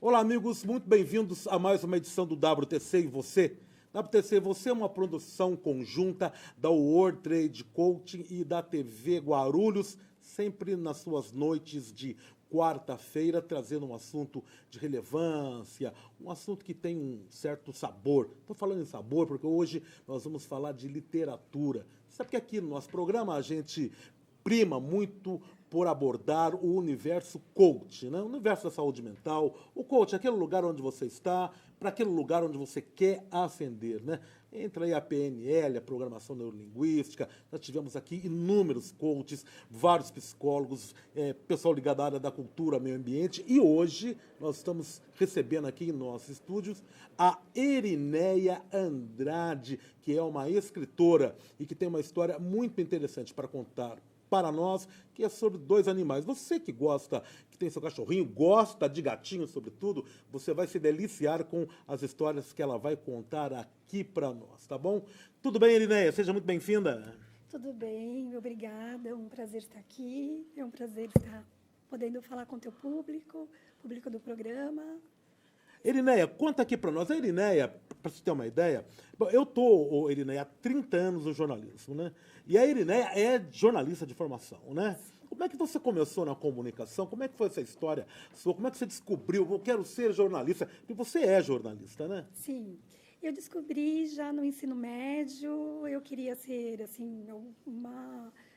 Olá, amigos, muito bem-vindos a mais uma edição do WTC e Você. WTC e Você é uma produção conjunta da World Trade Coaching e da TV Guarulhos, sempre nas suas noites de quarta-feira, trazendo um assunto de relevância, um assunto que tem um certo sabor. Estou falando em sabor porque hoje nós vamos falar de literatura. Sabe que aqui no nosso programa a gente prima muito por abordar o universo coach, né? O universo da saúde mental. O coach é aquele lugar onde você está, para aquele lugar onde você quer ascender, né? Entra aí a PNL, a programação neurolinguística. Nós tivemos aqui inúmeros coaches, vários psicólogos, pessoal ligado à área da cultura, meio ambiente. E hoje nós estamos recebendo aqui em nossos estúdios a Erineia Andrade, que é uma escritora e que tem uma história muito interessante para contar para nós, que é sobre dois animais. Você que gosta, que tem seu cachorrinho, gosta de gatinho, sobretudo, você vai se deliciar com as histórias que ela vai contar aqui para nós, tá bom? Tudo bem, Erineia? Seja muito bem-vinda. Tudo bem, obrigada. É um prazer estar aqui. É um prazer estar podendo falar com o teu público do programa. Erineia, conta aqui para nós. A Erineia, para você ter uma ideia, eu estou, Erineia, há 30 anos no jornalismo, né? E a Erineia é jornalista de formação, né? Como é que você começou na comunicação? Como é que foi essa história sua? Como é que você descobriu, eu quero ser jornalista? Porque você é jornalista, né? Sim, eu descobri já no ensino médio, eu queria ser, assim,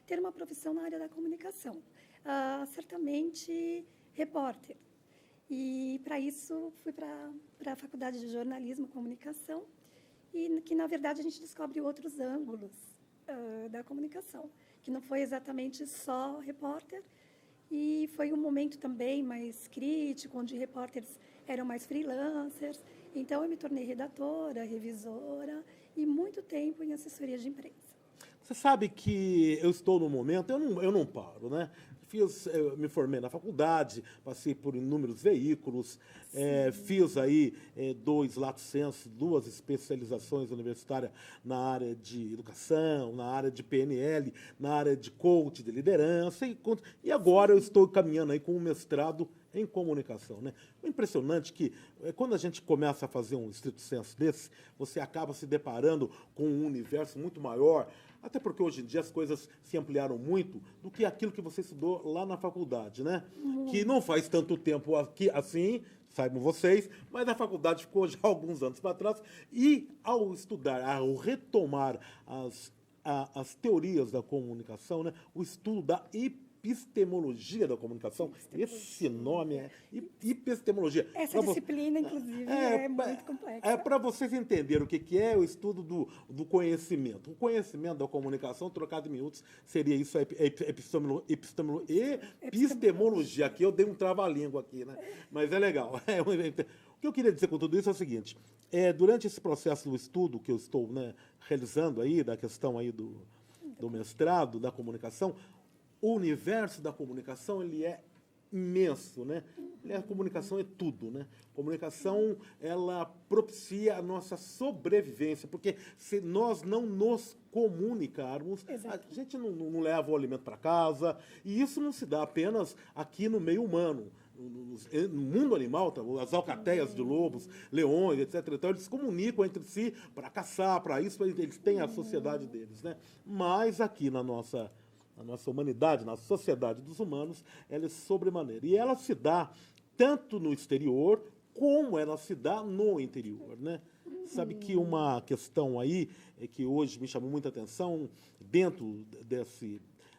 ter uma profissão na área da comunicação. Certamente, repórter. E, para isso, fui para a Faculdade de Jornalismo e Comunicação, e que, na verdade, a gente descobre outros ângulos da comunicação, que não foi exatamente só repórter, e foi um momento também mais crítico, onde repórteres eram mais freelancers. Então, eu me tornei redatora, revisora, e muito tempo em assessoria de imprensa. Você sabe que eu estou no momento, eu não paro, né? Me formei na faculdade, passei por inúmeros veículos, fiz aí 2 lato sensu, 2 especializações universitárias na área de educação, na área de PNL, na área de coach, de liderança, e agora eu estou caminhando aí com um mestrado em comunicação, né? O impressionante é que quando a gente começa a fazer um estrito sensu desse, você acaba se deparando com um universo muito maior, até porque hoje em dia as coisas se ampliaram muito do que aquilo que você estudou lá na faculdade, né? Que não faz tanto tempo aqui assim, saibam vocês, mas a faculdade ficou já alguns anos para trás, e ao estudar, ao retomar as teorias da comunicação, né? O estudo da epistemologia da comunicação, esse nome é epistemologia. Essa disciplina, inclusive, é muito complexa. É para vocês entenderem o que é o estudo do conhecimento. O conhecimento da comunicação, trocado em minutos, seria isso, epistemologia. Aqui eu dei um trava-língua aqui, né? Mas é legal. O que eu queria dizer com tudo isso é o seguinte, durante esse processo do estudo que eu estou, né, realizando aí, da questão aí do mestrado, da comunicação, o universo da comunicação, ele é imenso, né? A comunicação é tudo, né? A comunicação, ela propicia a nossa sobrevivência, porque se nós não nos comunicarmos, a gente não leva o alimento para casa, e isso não se dá apenas aqui no meio humano. No mundo animal, as alcateias de lobos, leões, etc. Então, eles se comunicam entre si para caçar, para isso, eles têm a sociedade deles, né? Mas aqui na nossa humanidade, na sociedade dos humanos, ela é sobremaneira. E ela se dá tanto no exterior, como ela se dá no interior, né? Sabe que uma questão aí que hoje me chamou muita atenção, dentro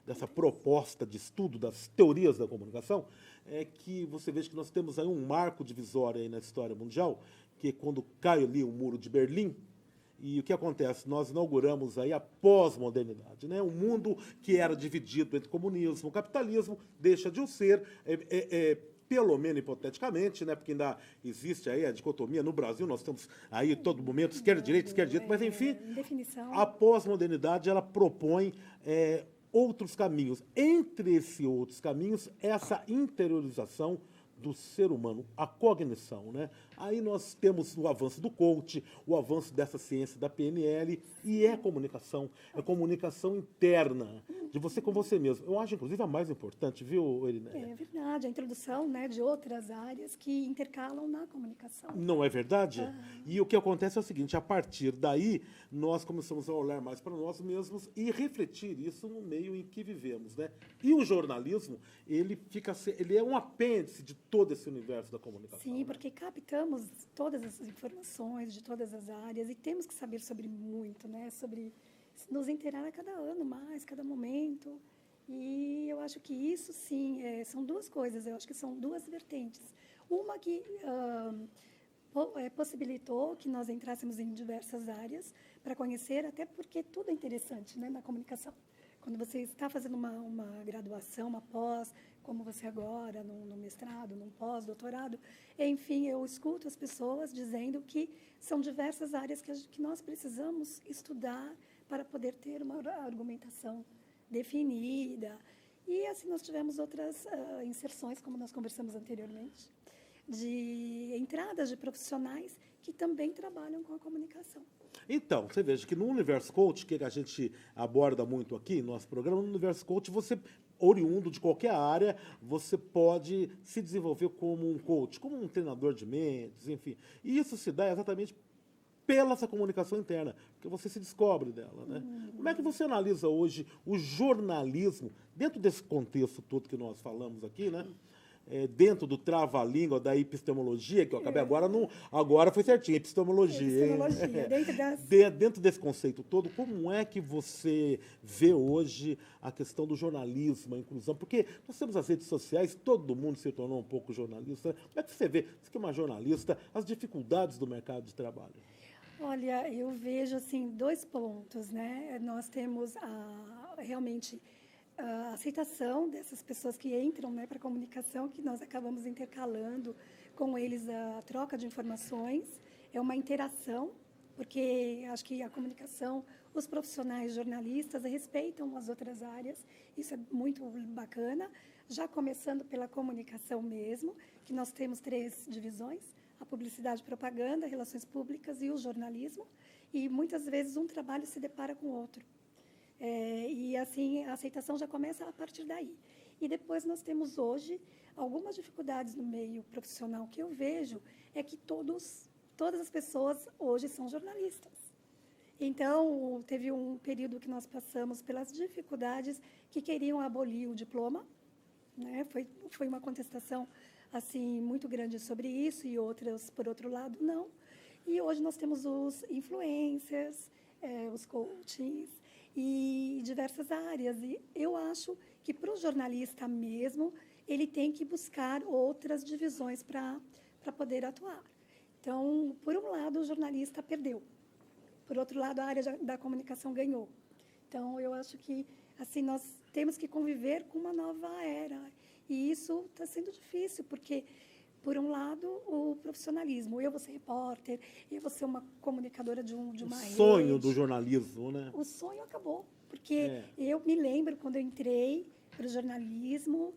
dessa proposta de estudo das teorias da comunicação, é que você veja que nós temos aí um marco divisório aí na história mundial, que é quando cai ali o Muro de Berlim. E o que acontece? Nós inauguramos aí a pós-modernidade, né? Um mundo que era dividido entre comunismo e capitalismo deixa de o ser, pelo menos hipoteticamente, né? Porque ainda existe aí a dicotomia. No Brasil nós temos aí todo momento esquerda-direita, mas enfim, a pós-modernidade ela propõe outros caminhos. Entre esses outros caminhos, essa interiorização do ser humano, a cognição, né? Aí nós temos o avanço do coach, o avanço dessa ciência da PNL, e é comunicação interna, de você com você mesmo. Eu acho, inclusive, a mais importante, viu, Irineia? É verdade, a introdução, né, de outras áreas que intercalam na comunicação. Não é verdade? E o que acontece é o seguinte, a partir daí, nós começamos a olhar mais para nós mesmos e refletir isso no meio em que vivemos, né? E o jornalismo, ele é um apêndice de todo esse universo da comunicação. Sim, né? porque captamos todas essas informações de todas as áreas e temos que saber sobre muito, né? Sobre nos inteirar a cada ano mais, cada momento. E eu acho que isso, sim, são duas coisas. Eu acho que são duas vertentes. Uma que possibilitou que nós entrássemos em diversas áreas para conhecer, até porque tudo é interessante, né, na comunicação. Quando você está fazendo uma graduação, uma pós, como você agora, no mestrado, num pós-doutorado, enfim, eu escuto as pessoas dizendo que são diversas áreas que nós precisamos estudar para poder ter uma argumentação definida. E assim nós tivemos outras inserções, como nós conversamos anteriormente, de entradas de profissionais que também trabalham com a comunicação. Então, você veja que no Universo Coach, que a gente aborda muito aqui no nosso programa, no Universo Coach, você, oriundo de qualquer área, você pode se desenvolver como um coach, como um treinador de mentes, enfim. E isso se dá exatamente pela essa comunicação interna, porque você se descobre dela, né? Como é que você analisa hoje o jornalismo, dentro desse contexto todo que nós falamos aqui, né? Dentro do trava-língua, da epistemologia, que eu acabei agora foi certinho, epistemologia. Epistemologia, dentro desse conceito todo, como é que você vê hoje a questão do jornalismo, a inclusão? Porque nós temos as redes sociais, todo mundo se tornou um pouco jornalista. Como é que você vê, você que é uma jornalista, as dificuldades do mercado de trabalho? Olha, eu vejo assim dois pontos, né? Nós temos realmente a aceitação dessas pessoas que entram, né, para a comunicação, que nós acabamos intercalando com eles a troca de informações, é uma interação, porque acho que a comunicação, os profissionais jornalistas respeitam as outras áreas, isso é muito bacana, já começando pela comunicação mesmo, que nós temos 3 divisões, a publicidade e propaganda, relações públicas e o jornalismo, e muitas vezes um trabalho se depara com o outro. E assim a aceitação já começa a partir daí. E depois nós temos hoje algumas dificuldades no meio profissional que eu vejo é que todas as pessoas hoje são jornalistas. Então, teve um período que nós passamos pelas dificuldades que queriam abolir o diploma, né? Foi uma contestação assim muito grande sobre isso e outras, por outro lado, não. E hoje nós temos os influencers, os coachings, e diversas áreas. E eu acho que, para o jornalista mesmo, ele tem que buscar outras divisões para poder atuar. Então, por um lado, o jornalista perdeu. Por outro lado, a área da comunicação ganhou. Então, eu acho que assim nós temos que conviver com uma nova era. E isso está sendo difícil, porque, por um lado, o profissionalismo. Eu vou ser repórter, eu vou ser uma comunicadora de uma rede. O sonho do jornalismo, né? O sonho acabou, porque eu me lembro, quando eu entrei para o jornalismo,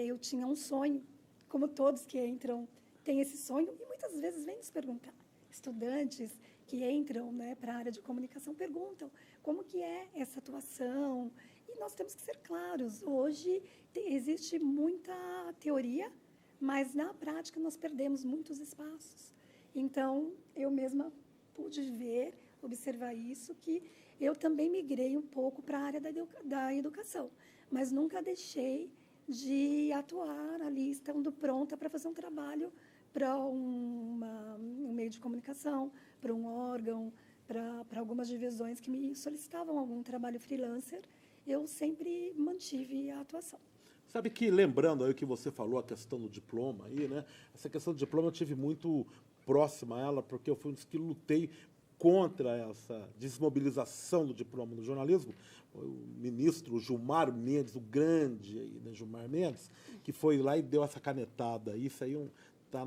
eu tinha um sonho, como todos que entram têm esse sonho, e muitas vezes vêm nos perguntar. Estudantes que entram, né, para a área de comunicação perguntam como que é essa atuação. E nós temos que ser claros. Hoje existe muita teoria, mas, na prática, nós perdemos muitos espaços. Então, eu mesma pude ver, observar isso, que eu também migrei um pouco para a área da educação, mas nunca deixei de atuar ali, estando pronta para fazer um trabalho para um meio de comunicação, para um órgão, para algumas divisões que me solicitavam algum trabalho freelancer. Eu sempre mantive a atuação. Sabe que, lembrando aí o que você falou, a questão do diploma aí, né? Essa questão do diploma eu tive muito próxima a ela, porque eu fui um dos que lutei contra essa desmobilização do diploma no jornalismo. O ministro Gilmar Mendes, o grande aí, né, Gilmar Mendes, que foi lá e deu essa canetada. Isso aí está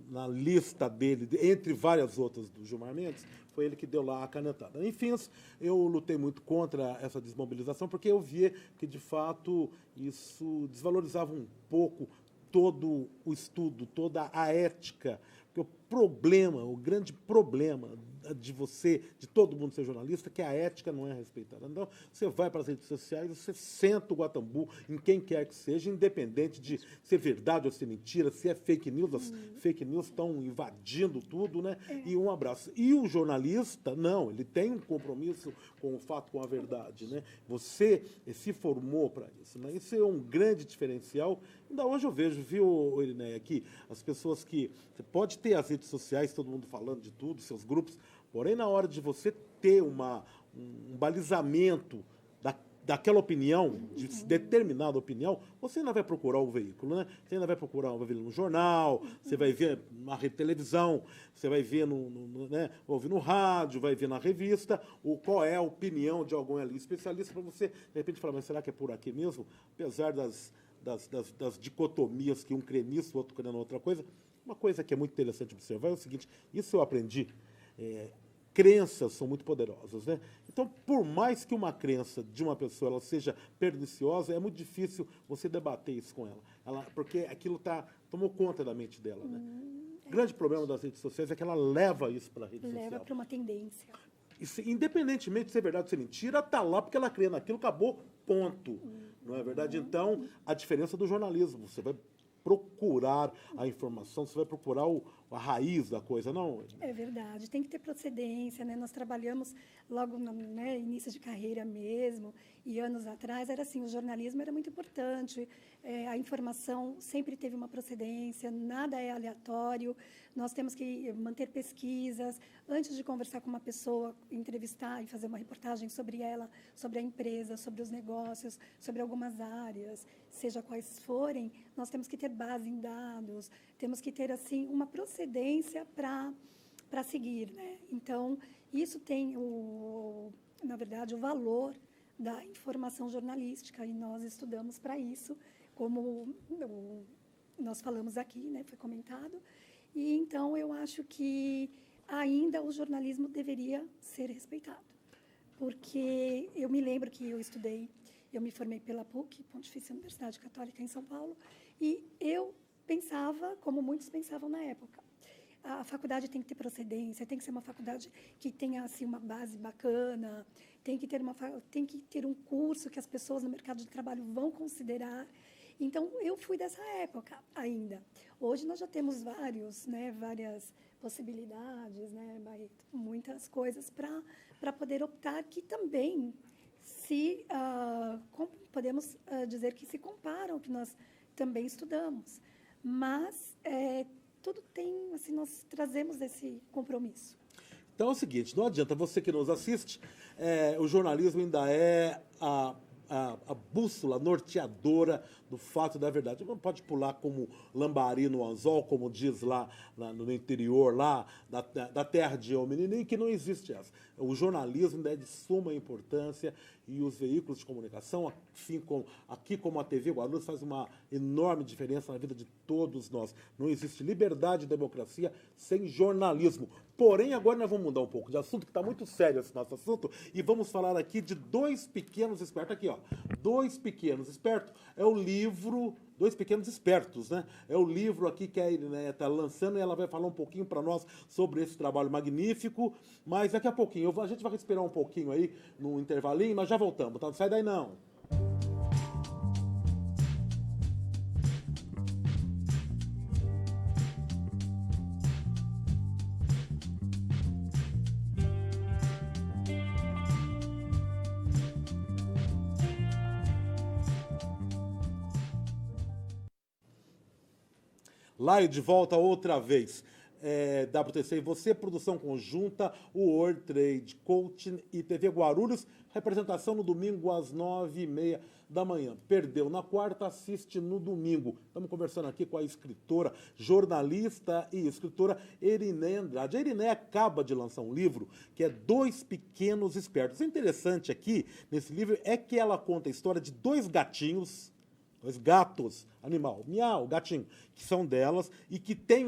na lista dele, entre várias outras do Gilmar Mendes, foi ele que deu lá a canetada. Enfim, eu lutei muito contra essa desmobilização, porque eu via que, de fato, isso desvalorizava um pouco todo o estudo, toda a ética. Porque o grande problema de todo mundo ser jornalista, é que a ética não é respeitada. Então, você vai para as redes sociais, você senta o Guatambu em quem quer que seja, independente de ser verdade ou ser mentira, se é fake news, as fake news estão invadindo tudo, né? E um abraço. E o jornalista, não, ele tem um compromisso com o fato, com a verdade, né? Você se formou para isso, né? Isso é um grande diferencial. Ainda hoje eu vejo, viu, Irineia, aqui, as pessoas que... Você pode ter as redes sociais, todo mundo falando de tudo, seus grupos, porém, na hora de você ter um balizamento daquela opinião, de determinada opinião, você ainda vai procurar o veículo, né? Você ainda vai ver no jornal, você vai ver na rede de televisão, você vai ver né? Ouvir no rádio, vai ver na revista, qual é a opinião de algum ali especialista, para você, de repente, falar, mas será que é por aqui mesmo? Apesar das dicotomias, que um crê nisso, o outro crê na outra coisa, uma coisa que é muito interessante observar é o seguinte, isso eu aprendi, crenças são muito poderosas, né? Então, por mais que uma crença de uma pessoa ela seja perniciosa, é muito difícil você debater isso com ela, porque aquilo tomou conta da mente dela, né? O grande problema das redes sociais é que ela leva isso para a rede social. Leva para uma tendência. Isso, independentemente de ser verdade ou ser mentira, está lá porque ela crê naquilo, acabou, ponto. Não é verdade? Então, a diferença do jornalismo, você vai procurar a informação, você vai procurar a raiz da coisa, não? É verdade, tem que ter procedência, né? Nós trabalhamos logo no início de carreira mesmo, e anos atrás era assim, o jornalismo era muito importante, a informação sempre teve uma procedência, nada é aleatório, nós temos que manter pesquisas, antes de conversar com uma pessoa, entrevistar e fazer uma reportagem sobre ela, sobre a empresa, sobre os negócios, sobre algumas áreas, seja quais forem, nós temos que ter base em dados, temos que ter, assim, uma procedência para seguir, né? Então, isso tem, na verdade, o valor da informação jornalística, e nós estudamos para isso, como nós falamos aqui, né? Foi comentado. E, então, eu acho que ainda o jornalismo deveria ser respeitado, porque eu me lembro que eu me formei pela PUC, Pontifícia Universidade Católica em São Paulo, e eu pensava, como muitos pensavam na época, a faculdade tem que ter procedência, tem que ser uma faculdade que tenha assim, uma base bacana, tem que ter um curso que as pessoas no mercado de trabalho vão considerar. Então, eu fui dessa época ainda. Hoje nós já temos várias possibilidades, né, muitas coisas para poder optar, que também podemos dizer que se comparam ao que nós também estudamos. Mas tudo tem, assim, nós trazemos esse compromisso. Então é o seguinte, não adianta, você que nos assiste, o jornalismo ainda é a bússola norteadora do fato da verdade. Não pode pular como lambari no anzol, como diz lá no interior, lá da terra de Menininho, que não existe essa. O jornalismo ainda é de suma importância, e os veículos de comunicação, assim como a TV Guarulhos, faz uma enorme diferença na vida de todos nós. Não existe liberdade e democracia sem jornalismo. Porém, agora nós vamos mudar um pouco de assunto, que está muito sério esse nosso assunto, e vamos falar aqui de dois pequenos espertos. Aqui, ó, Dois Pequenos Espertos é o livro... Dois Pequenos Espertos, né? É o livro aqui que a Irineia está lançando, e ela vai falar um pouquinho para nós sobre esse trabalho magnífico, mas daqui a pouquinho, a gente vai respirar um pouquinho aí, no intervalinho, mas já voltamos, tá? Não sai daí não. Lá e de volta outra vez. WTC e você, produção conjunta, o World Trade Coaching e TV Guarulhos, representação no domingo às 9h30 da manhã. Perdeu na quarta, assiste no domingo. Estamos conversando aqui com a escritora, jornalista e escritora Irineia Andrade. A Irineia acaba de lançar um livro que é Dois Pequenos Espertos. O interessante aqui, nesse livro, é que ela conta a história de dois gatinhos, dois gatos, animal, miau, gatinho, que são delas e que tem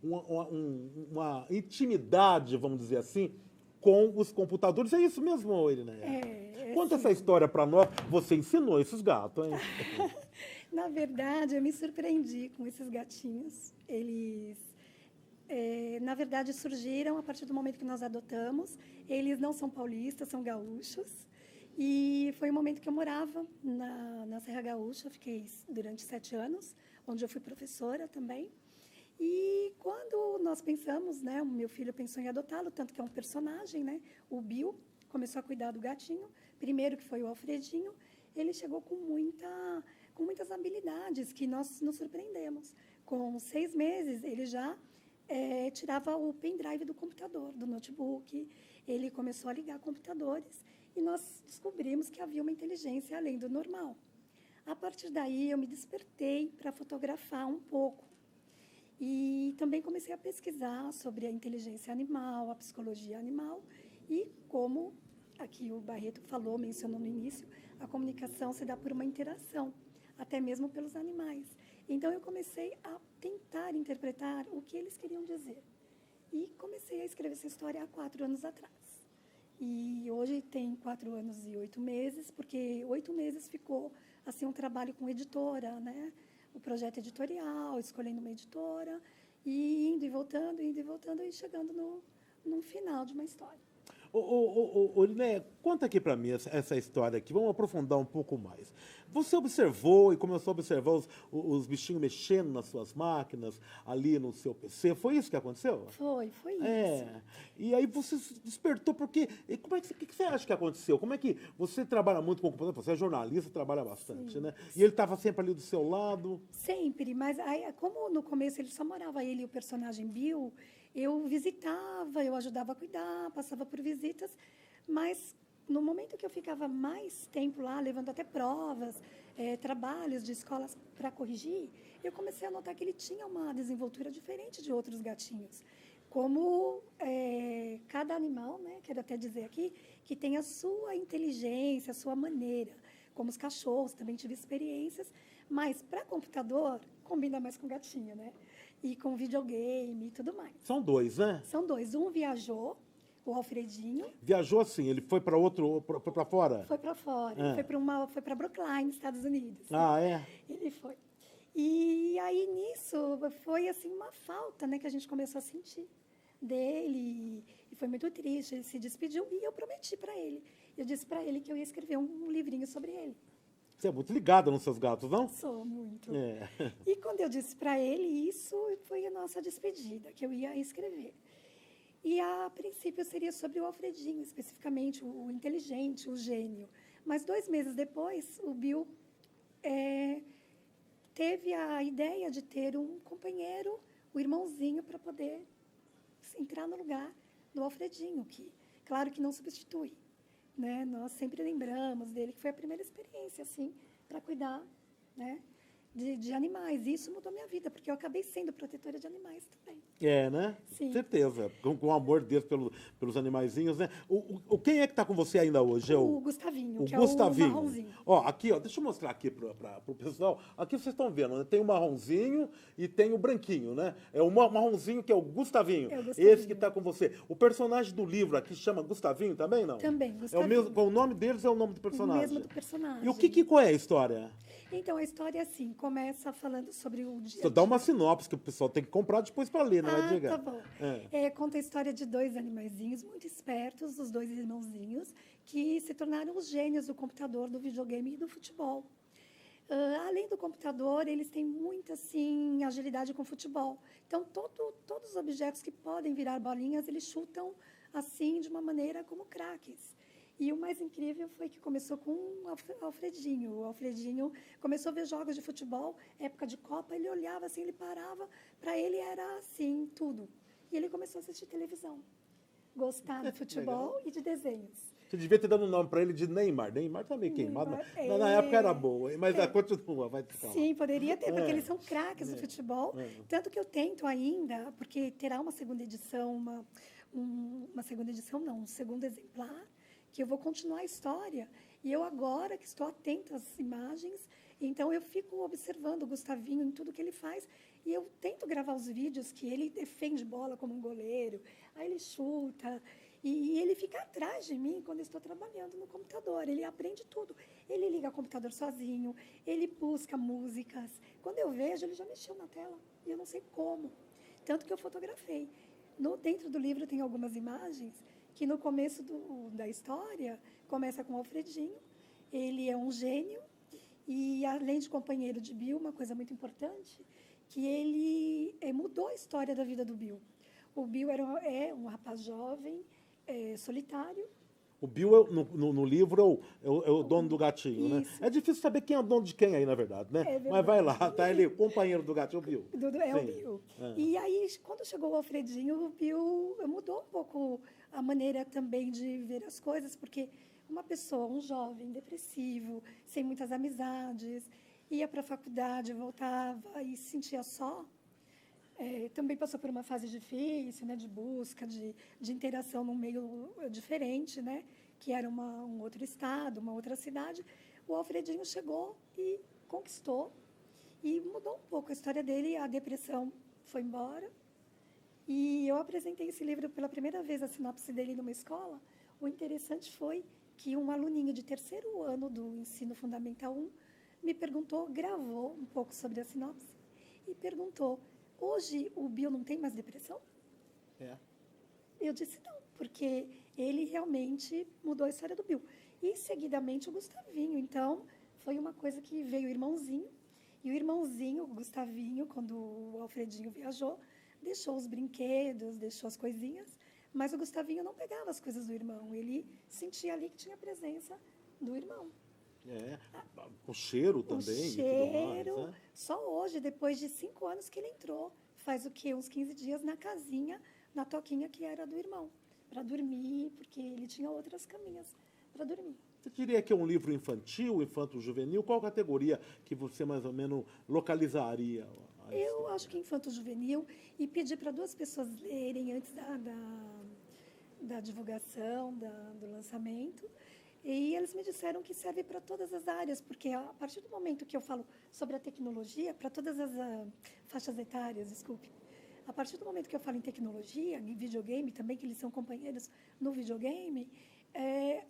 uma intimidade, vamos dizer assim, com os computadores. É isso mesmo, Irineia? Conta sim. essa história para nós. Você ensinou esses gatos, hein? Na verdade, eu me surpreendi com esses gatinhos. Eles, na verdade, surgiram a partir do momento que nós adotamos. Eles não são paulistas, são gaúchos. E foi um momento que eu morava na Serra Gaúcha. Fiquei durante 7 anos, onde eu fui professora também. E quando nós pensamos, né, o meu filho pensou em adotá-lo, tanto que é um personagem, né, o Bill, começou a cuidar do gatinho. Primeiro que foi o Alfredinho, ele chegou com muitas habilidades que nós nos surpreendemos. Com 6 meses, ele já tirava o pendrive do computador, do notebook. Ele começou a ligar computadores e nós descobrimos que havia uma inteligência além do normal. A partir daí, eu me despertei para fotografar um pouco. E também comecei a pesquisar sobre a inteligência animal, a psicologia animal e como, aqui o Barreto mencionou no início, a comunicação se dá por uma interação, até mesmo pelos animais. Então, eu comecei a tentar interpretar o que eles queriam dizer. E comecei a escrever essa história há 4 anos atrás. E hoje tem 4 anos e 8 meses, porque 8 meses ficou assim, um trabalho com editora, né? O projeto editorial, escolhendo uma editora, e indo e voltando, e chegando no final de uma história. Liné, conta aqui para mim essa história aqui, vamos aprofundar um pouco mais. Você observou e começou a observar os bichinhos mexendo nas suas máquinas, ali no seu PC, foi isso que aconteceu? Foi isso. E aí você se despertou, porque, e como é que você acha que aconteceu? Como é que você trabalha muito com o computador, você é jornalista, trabalha bastante, né? E ele estava sempre ali do seu lado? Sempre, mas aí, como no começo ele só morava ele e o personagem Bill, eu visitava, eu ajudava a cuidar, passava por visitas, mas no momento que eu ficava mais tempo lá, levando até provas, trabalhos de escolas para corrigir, eu comecei a notar que ele tinha uma desenvoltura diferente de outros gatinhos. Como cada animal, né, quero até dizer aqui, que tem a sua inteligência, a sua maneira. Como os cachorros, também tive experiências, mas para computador, combina mais com gatinho, né? E com videogame e tudo mais. São 2, né? São 2. Um viajou, o Alfredinho. Viajou assim, ele foi para para fora? Foi para fora, ele foi para Brookline, Estados Unidos. Ah, é? Ele foi. E aí, nisso, foi assim uma falta, né, que a gente começou a sentir dele. E foi muito triste, ele se despediu e eu prometi para ele. Eu disse para ele que eu ia escrever um livrinho sobre ele. Você é muito ligada nos seus gatos, não? Sou muito. É. E quando eu disse para ele isso, foi a nossa despedida, que eu ia escrever. E a princípio seria sobre o Alfredinho, especificamente o inteligente, o gênio. Mas 2 meses depois, o Bill teve a ideia de ter um companheiro, o irmãozinho, para poder entrar no lugar do Alfredinho, que, claro que não substitui. Né? Nós sempre lembramos dele, que foi a primeira experiência, assim, para cuidar, né, de animais. E isso mudou minha vida, porque eu acabei sendo protetora de animais também. É, né? Sim. Certeza. Com o amor deles pelos animaizinhos, né? Quem é que está com você ainda hoje? O Gustavinho, que Gustavinho. é o marronzinho. Ó, aqui, ó, deixa eu mostrar aqui para o pessoal. Aqui vocês estão vendo, né? Tem o marronzinho e tem o branquinho, né? É o marronzinho que é o Gustavinho. É o Gustavinho. Esse que está com você. O personagem do livro aqui chama Gustavinho também, não? Também, É Gustavinho. o mesmo, o nome deles é o nome do personagem. O mesmo do personagem. E qual é a história? Então, a história é assim, começa falando sobre o dia. Dá uma sinopse que o pessoal tem que comprar depois para ler, não é, diga? Tá bom. Conta a história de 2 animaizinhos muito espertos, os 2 irmãozinhos, que se tornaram os gênios do computador, do videogame e do futebol. Além do computador, eles têm muita, assim, agilidade com futebol. Então, todos os objetos que podem virar bolinhas, eles chutam, assim, de uma maneira como craques. E o mais incrível foi que começou com o Alfredinho. O Alfredinho começou a ver jogos de futebol, época de Copa, ele olhava assim, ele parava, para ele era assim, tudo. E ele começou a assistir televisão, gostar de futebol e de desenhos. Você devia ter dado um nome para ele de Neymar. Neymar tá meio queimado, mas na época era boa, mas continua, vai te falar. Sim, poderia ter, porque eles são craques do futebol. Tanto que eu tento ainda, porque terá uma segunda edição, um segundo exemplar, que eu vou continuar a história. E eu agora que estou atenta às imagens, então eu fico observando o Gustavinho em tudo que ele faz e eu tento gravar os vídeos que ele defende bola como um goleiro, aí ele chuta. E ele fica atrás de mim quando eu estou trabalhando no computador. Ele aprende tudo. Ele liga o computador sozinho, ele busca músicas. Quando eu vejo, ele já mexeu na tela. E eu não sei como. Tanto que eu fotografei. Dentro do livro tem algumas imagens que no começo da história começa com o Alfredinho. Ele é um gênio e, além de companheiro de Bill, uma coisa muito importante, que ele mudou a história da vida do Bill. O Bill é um rapaz jovem, solitário. O Bill, no livro, é o dono do gatinho, Isso. né? É difícil saber quem é o dono de quem aí, na verdade, né? É verdade. Mas vai lá, tá ele, o companheiro do gatinho, o Bill. É Sim. o Bill. E aí, quando chegou o Alfredinho, o Bill mudou um pouco a maneira também de ver as coisas, porque uma pessoa, um jovem, depressivo, sem muitas amizades, ia para a faculdade, voltava e se sentia só. Também passou por uma fase difícil, né, de busca, de interação num meio diferente, né, que era um outro estado, uma outra cidade. O Alfredinho chegou e conquistou e mudou um pouco a história dele. A depressão foi embora. E eu apresentei esse livro pela primeira vez, a sinopse dele numa escola. O interessante foi que um aluninho de 3º ano do Ensino Fundamental 1 me perguntou, gravou um pouco sobre a sinopse e perguntou: hoje o Bill não tem mais depressão? Eu disse não, porque ele realmente mudou a história do Bill. E, seguidamente, o Gustavinho. Então, foi uma coisa que veio o irmãozinho. E o irmãozinho, o Gustavinho, quando o Alfredinho viajou, deixou os brinquedos, deixou as coisinhas. Mas o Gustavinho não pegava as coisas do irmão. Ele sentia ali que tinha a presença do irmão. O cheiro também. O cheiro. E tudo mais, né? Só hoje, depois de 5 anos que ele entrou, faz o quê? Uns 15 dias na casinha, na toquinha que era do irmão, para dormir, porque ele tinha outras caminhas para dormir. Você diria que é um livro infantil, infanto-juvenil? Qual categoria que você mais ou menos localizaria? Eu acho que infanto-juvenil, e pedi para 2 pessoas lerem antes da divulgação, do lançamento. E eles me disseram que serve para todas as áreas, porque a partir do momento que eu falo sobre a tecnologia, para todas as faixas etárias, desculpe, a partir do momento que eu falo em tecnologia, em videogame também, que eles são companheiros no videogame,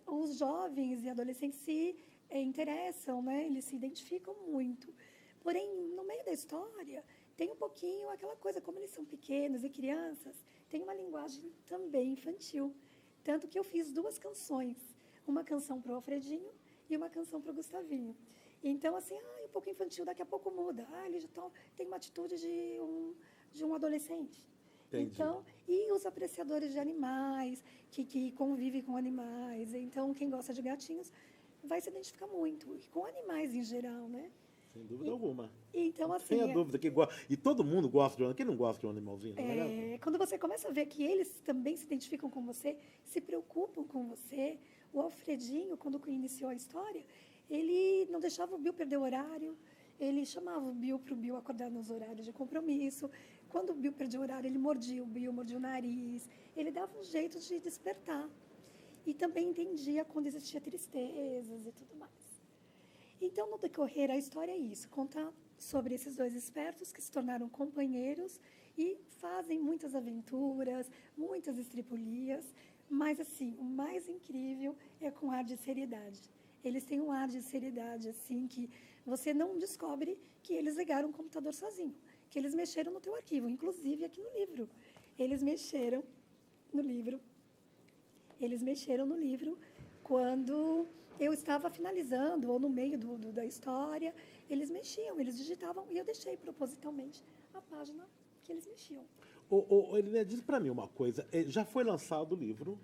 os jovens e adolescentes se interessam, né? Eles se identificam muito. Porém, no meio da história, tem um pouquinho aquela coisa, como eles são pequenos e crianças, tem uma linguagem também infantil. Tanto que eu fiz 2 canções. Uma canção para o Alfredinho e uma canção para o Gustavinho. Então, assim, um pouco infantil, daqui a pouco muda. Ele já tem uma atitude de um adolescente. Entendi. Então, e os apreciadores de animais, que convivem com animais. Então, quem gosta de gatinhos vai se identificar muito. E com animais em geral, né? Sem dúvida alguma. Então, assim... Sem a dúvida. E todo mundo gosta de um... Quem não gosta de um animalzinho? Não é? Quando você começa a ver que eles também se identificam com você, se preocupam com você... O Alfredinho, quando iniciou a história, ele não deixava o Bill perder o horário, ele chamava o Bill para o Bill acordar nos horários de compromisso. Quando o Bill perdia o horário, ele mordia o Bill, mordia o nariz. Ele dava um jeito de despertar. E também entendia quando existia tristezas e tudo mais. Então, no decorrer, a história é isso. Conta sobre esses 2 espertos que se tornaram companheiros e fazem muitas aventuras, muitas estripulias. Mas, assim, o mais incrível é com ar de seriedade. Eles têm um ar de seriedade, assim, que você não descobre que eles ligaram o computador sozinho, que eles mexeram no teu arquivo, inclusive aqui no livro. Eles mexeram no livro. Eles mexeram no livro quando eu estava finalizando, ou no meio da história. Eles mexiam, eles digitavam, e eu deixei propositalmente a página que eles mexiam. Eliné, diz para mim uma coisa. Já foi lançado o livro?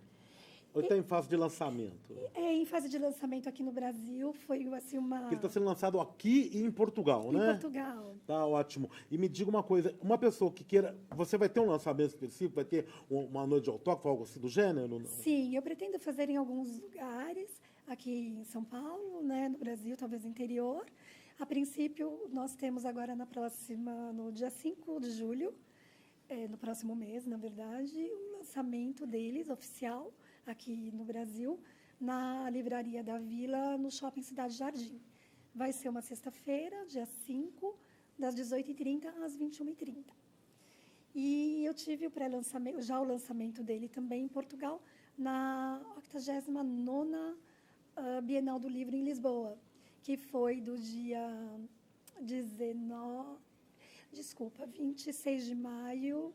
Ou está em fase de lançamento? Em fase de lançamento aqui no Brasil. Foi assim uma... Ele está sendo lançado aqui e em Portugal, né? Em Portugal. Tá ótimo. E me diga uma coisa. Uma pessoa que queira... Você vai ter um lançamento específico? Vai ter uma noite de autógrafo, algo assim do gênero? Sim, eu pretendo fazer em alguns lugares. Aqui em São Paulo, né, no Brasil, talvez no interior. A princípio, nós temos agora no dia 5 de julho, no próximo mês, na verdade, o lançamento deles, oficial, aqui no Brasil, na Livraria da Vila, no Shopping Cidade Jardim. Vai ser uma sexta-feira, dia 5, das 18h30 às 21h30. E eu tive o pré-lançamento, já o lançamento dele também em Portugal, na 89ª Bienal do Livro em Lisboa, que foi do dia 26 de maio,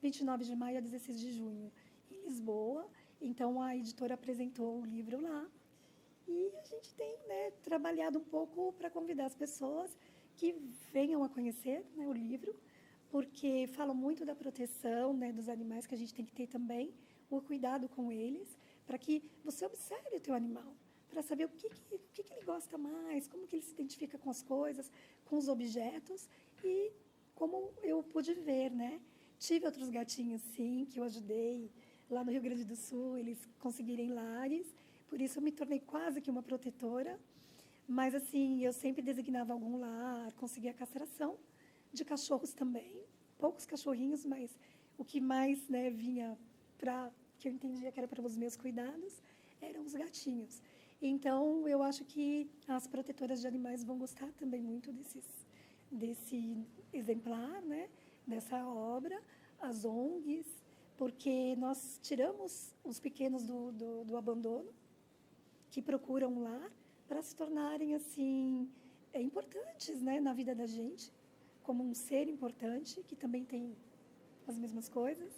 29 de maio a 16 de junho, em Lisboa. Então, a editora apresentou o livro lá. E a gente tem, né, trabalhado um pouco para convidar as pessoas que venham a conhecer, né, o livro, porque fala muito da proteção, né, dos animais, que a gente tem que ter também, o cuidado com eles, para que você observe o teu animal, para saber o que ele gosta mais, como que ele se identifica com as coisas, com os objetos, e como eu pude ver, né? Tive outros gatinhos, sim, que eu ajudei lá no Rio Grande do Sul, eles conseguirem lares, por isso eu me tornei quase que uma protetora, mas, assim, eu sempre designava algum lar, conseguia a castração de cachorros também, poucos cachorrinhos, mas o que mais, né, vinha para, que eu entendia que era para os meus cuidados, eram os gatinhos. Então, eu acho que as protetoras de animais vão gostar também muito desse exemplar, né, dessa obra, as ONGs, porque nós tiramos os pequenos do abandono, que procuram um lar, para se tornarem, assim, importantes, né, na vida da gente, como um ser importante, que também tem as mesmas coisas,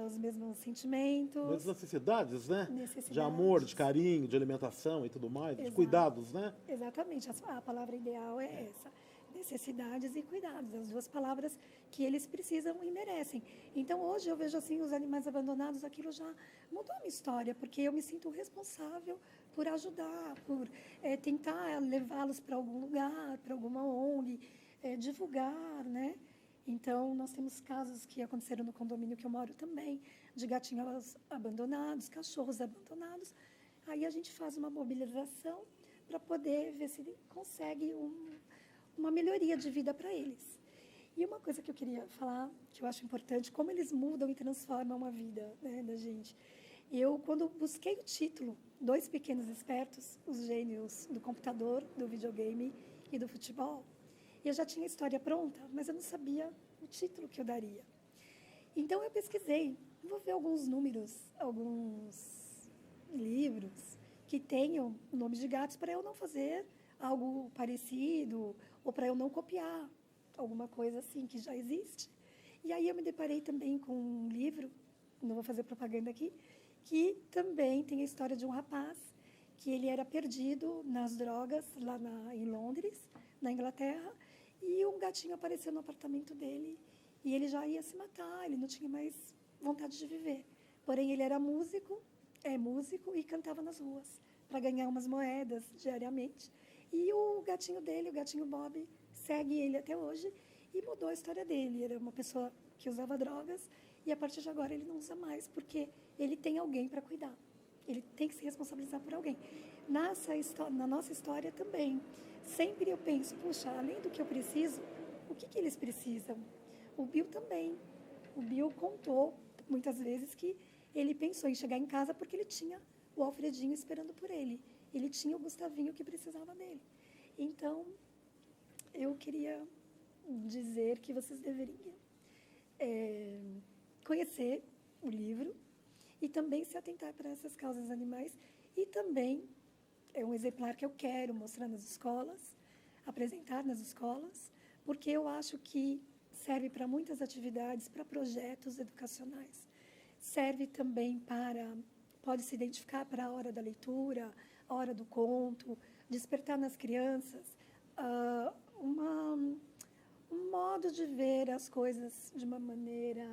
os mesmos sentimentos. Mas necessidades, né? Necessidades. De amor, de carinho, de alimentação e tudo mais, de cuidados, né? Exatamente, a palavra ideal é essa. Necessidades e cuidados, as duas palavras que eles precisam e merecem. Então, hoje eu vejo assim, os animais abandonados, aquilo já mudou a minha história, porque eu me sinto responsável por ajudar, por tentar levá-los para algum lugar, para alguma ONG, divulgar, né? Então, nós temos casos que aconteceram no condomínio que eu moro também, de gatinhos abandonados, cachorros abandonados. Aí a gente faz uma mobilização para poder ver se consegue uma melhoria de vida para eles. E uma coisa que eu queria falar, que eu acho importante, como eles mudam e transformam a vida, né, da gente. Eu, quando busquei o título, Dois Pequenos Espertos, os gênios do computador, do videogame e do futebol, eu já tinha a história pronta, mas eu não sabia o título que eu daria. Então, eu pesquisei, vou ver alguns números, alguns livros que tenham nomes de gatos para eu não fazer algo parecido ou para eu não copiar alguma coisa assim que já existe. E aí eu me deparei também com um livro, não vou fazer propaganda aqui, que também tem a história de um rapaz que ele era perdido nas drogas lá em Londres, na Inglaterra, e um gatinho apareceu no apartamento dele e ele já ia se matar, ele não tinha mais vontade de viver. Porém, ele era músico e cantava nas ruas para ganhar umas moedas diariamente. E o gatinho dele, o gatinho Bob, segue ele até hoje e mudou a história dele. Ele era uma pessoa que usava drogas e a partir de agora ele não usa mais, porque ele tem alguém para cuidar. Ele tem que se responsabilizar por alguém. Na nossa história também. Sempre eu penso, puxa, além do que eu preciso, o que eles precisam? O Bill também. O Bill contou muitas vezes que ele pensou em chegar em casa porque ele tinha o Alfredinho esperando por ele. Ele tinha o Gustavinho que precisava dele. Então, eu queria dizer que vocês deveriam conhecer o livro e também se atentar para essas causas animais. E também é um exemplar que eu quero mostrar nas escolas, apresentar nas escolas, porque eu acho que serve para muitas atividades, para projetos educacionais. Serve também pode se identificar para a hora da leitura, a hora do conto, despertar nas crianças um modo de ver as coisas de uma maneira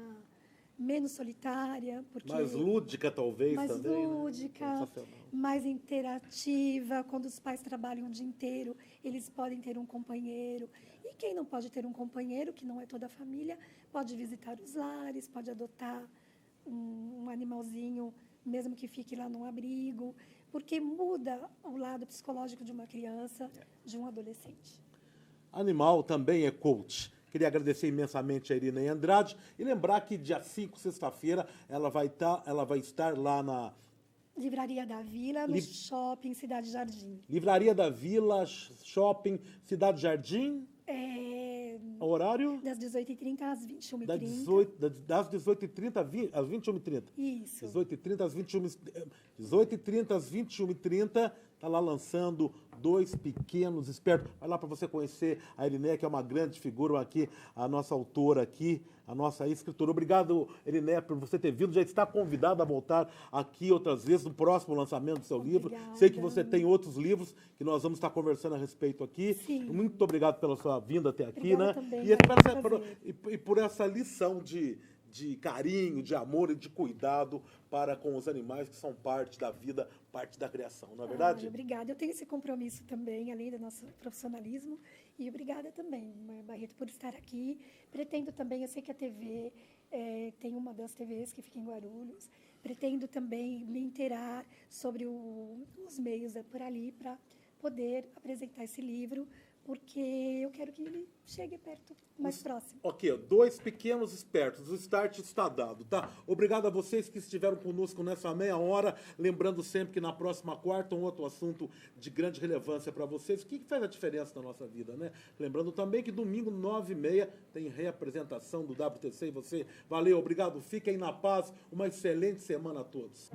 menos solitária. Mais lúdica, talvez, mais também. Mais lúdica, né? Mais interativa. Quando os pais trabalham o dia inteiro, eles podem ter um companheiro. E quem não pode ter um companheiro, que não é toda a família, pode visitar os lares, pode adotar um animalzinho, mesmo que fique lá num abrigo, porque muda o lado psicológico de uma criança, de um adolescente. Animal também é coach. Queria agradecer imensamente a Irina Andrade e lembrar que dia 5, sexta-feira, ela vai estar lá na Livraria da Vila, no Shopping Cidade Jardim. Livraria da Vila, Shopping Cidade Jardim? Horário? Das 18h30 às 21h30. Das 18h30 às 21h30. Isso. 18h30 às 18h30 às 21h30. Está lá lançando Dois Pequenos Espertos. Vai lá para você conhecer a Erinéia, que é uma grande figura aqui, a nossa autora aqui, a nossa escritora. Obrigado, Erinéia, por você ter vindo. Já está convidada a voltar aqui outras vezes no próximo lançamento do seu livro. Sei que você tem outros livros que nós vamos estar conversando a respeito aqui. Sim. Muito obrigado pela sua vinda até aqui, Obrigada né? também, E por essa lição de carinho, de amor e de cuidado para com os animais que são parte da vida, parte da criação, não é verdade? Obrigada. Eu tenho esse compromisso também, além do nosso profissionalismo. E obrigada também, Barreto, por estar aqui. Pretendo também, eu sei que a TV tem uma das TVs que fica em Guarulhos. Pretendo também me inteirar sobre os meios por ali para poder apresentar esse livro, porque eu quero que ele chegue perto, mais próximo. Ok, Dois Pequenos Espertos, o start está dado, tá? Obrigado a vocês que estiveram conosco nessa meia hora, lembrando sempre que na próxima quarta um outro assunto de grande relevância para vocês, o que faz a diferença na nossa vida, né? Lembrando também que domingo, 9h30, tem reapresentação do WTC e você. Valeu, obrigado, fiquem na paz, uma excelente semana a todos.